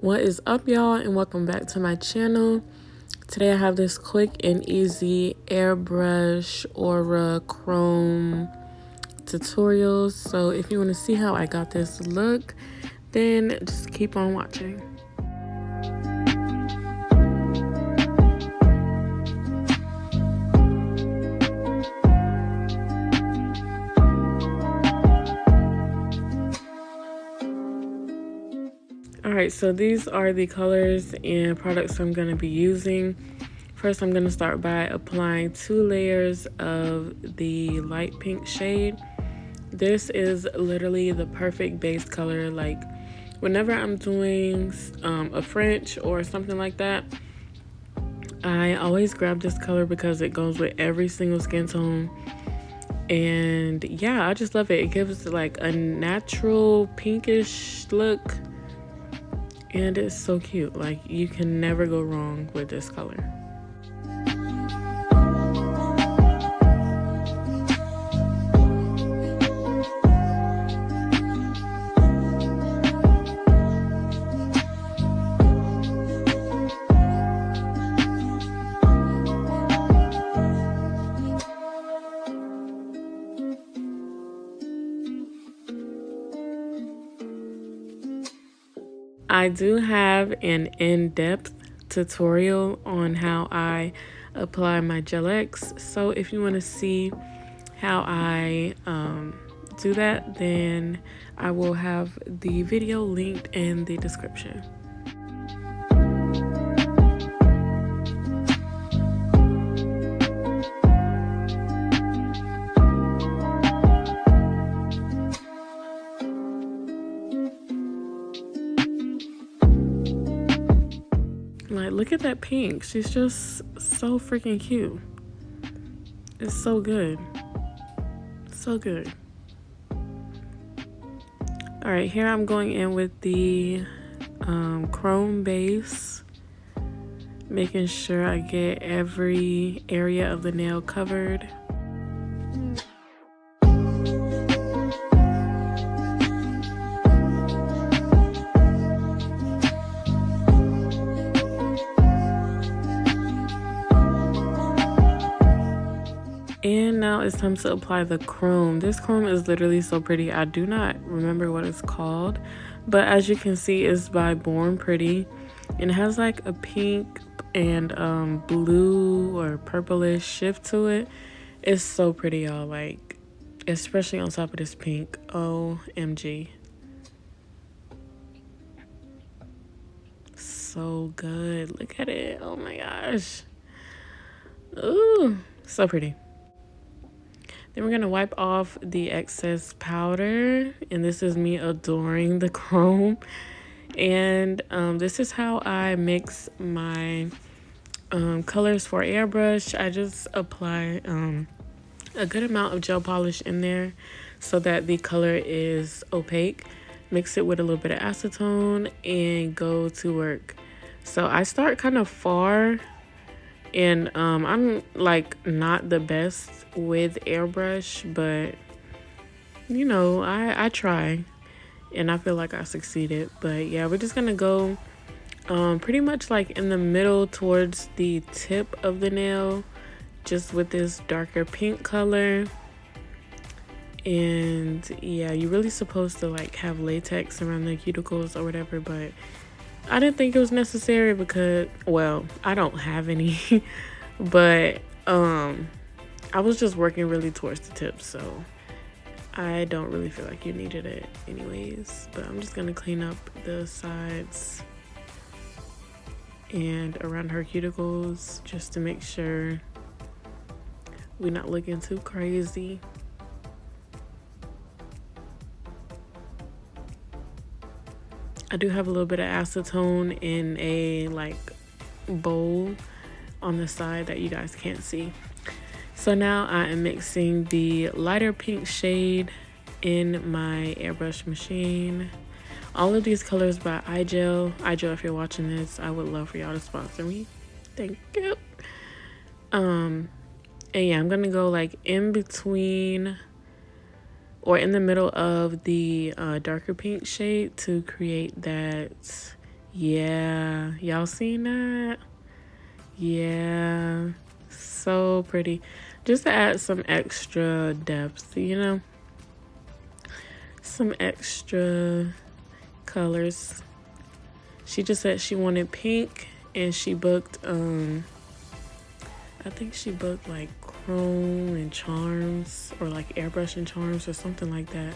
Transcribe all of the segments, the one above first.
What is up, y'all, and welcome back to my channel. Today I have this quick and easy airbrush aura chrome tutorial. So if you want to see how I got this look, then just keep on watching. Alright, so these are the colors and products I'm going to be using. First, I'm going to start by applying 2 layers of the light pink shade. This is literally the perfect base color. Like, whenever I'm doing a French or something like that, I always grab this color because it goes with every single skin tone. And yeah, I just love it. It gives like a natural pinkish look. And it's so cute. Like, you can never go wrong with this color. I do have an in-depth tutorial on how I apply my Gel X, so if you want to see how I do that, then I will have the video linked in the description. Like, look at that pink. She's just so freaking cute. It's so good. So good. Alright, here I'm going in with the chrome base. Making sure I get every area of the nail covered. And now it's time to apply the chrome. This chrome is literally so pretty. I do not remember what it's called, but as you can see, it's by Born Pretty, and it has like a pink and blue or purplish shift to it. It's so pretty, y'all. Like, especially on top of this pink. OMG. So good. Look at it. Oh my gosh. Ooh, so pretty. Then we're going to wipe off the excess powder, and this is me adoring the chrome. And this is how I mix my colors for airbrush. I just apply a good amount of gel polish in there so that the color is opaque. Mix it with a little bit of acetone and go to work. So I start kind of far. And I'm like not the best with airbrush, but you know, I try and I feel like I succeeded. But yeah, we're just gonna go pretty much like in the middle towards the tip of the nail, just with this darker pink color. And yeah, you're really supposed to like have latex around the cuticles or whatever, but I didn't think it was necessary because, well, I don't have any, but I was just working really towards the tip, so I don't really feel like you needed it anyways. But I'm just gonna clean up the sides and around her cuticles just to make sure we're not looking too crazy. I do have a little bit of acetone in a like bowl on the side that you guys can't see. So now I am mixing the lighter pink shade in my airbrush machine. All of these colors by iGel. iGel, if you're watching this, I would love for y'all to sponsor me. Thank you. And yeah, I'm gonna go like in between or in the middle of the darker pink shade to create that Yeah, y'all seen that? Yeah, so pretty. Just to add some extra depth, you know, some extra colors. She just said she wanted pink, and she booked I think she booked like chrome and charms, or like airbrush and charms, or something like that.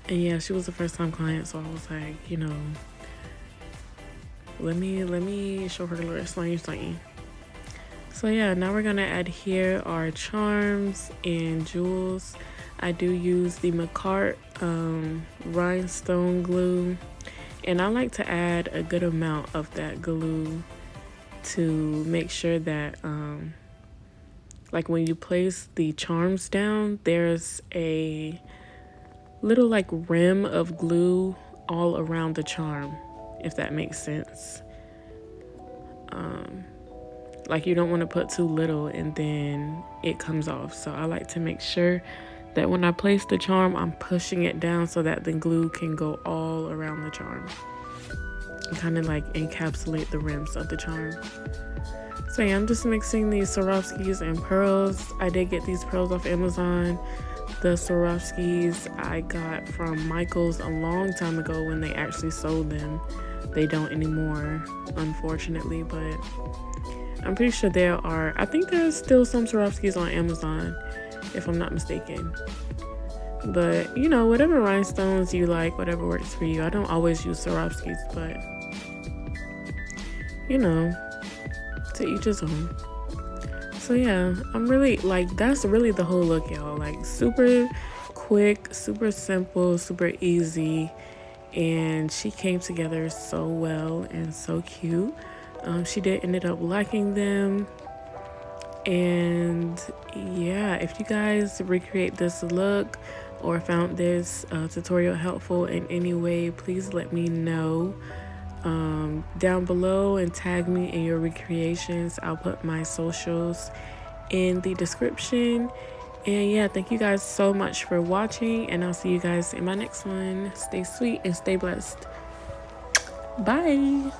And yeah, she was a first time client, so I was like, you know, let me show her a little something. So yeah, now we're gonna add here our charms and jewels. I do use the McCart rhinestone glue, and I like to add a good amount of that glue to make sure that like when you place the charms down, there's a little like rim of glue all around the charm, if that makes sense. Like you don't want to put too little and then it comes off. So I like to make sure that when I place the charm, I'm pushing it down so that the glue can go all around the charm and kind of like encapsulate the rims of the charm. So yeah, I'm just mixing these Swarovskis and pearls. I did get these pearls off Amazon. The Swarovskis I got from Michael's a long time ago when they actually sold them. They don't anymore, unfortunately, but I'm pretty sure I think there's still some Swarovskis on Amazon, if I'm not mistaken. But, you know, whatever rhinestones you like, whatever works for you. I don't always use Swarovskis, but, you know, to each his own. So yeah, I'm really, like, that's really the whole look, y'all. Like, super quick, super simple, super easy. And she came together so well and so cute. She did ended up liking them. And yeah, if you guys recreate this look or found this tutorial helpful in any way, please let me know down below and tag me in your recreations. I'll put my socials in the description. And yeah, thank you guys so much for watching, and I'll see you guys in my next one. Stay sweet and stay blessed. Bye.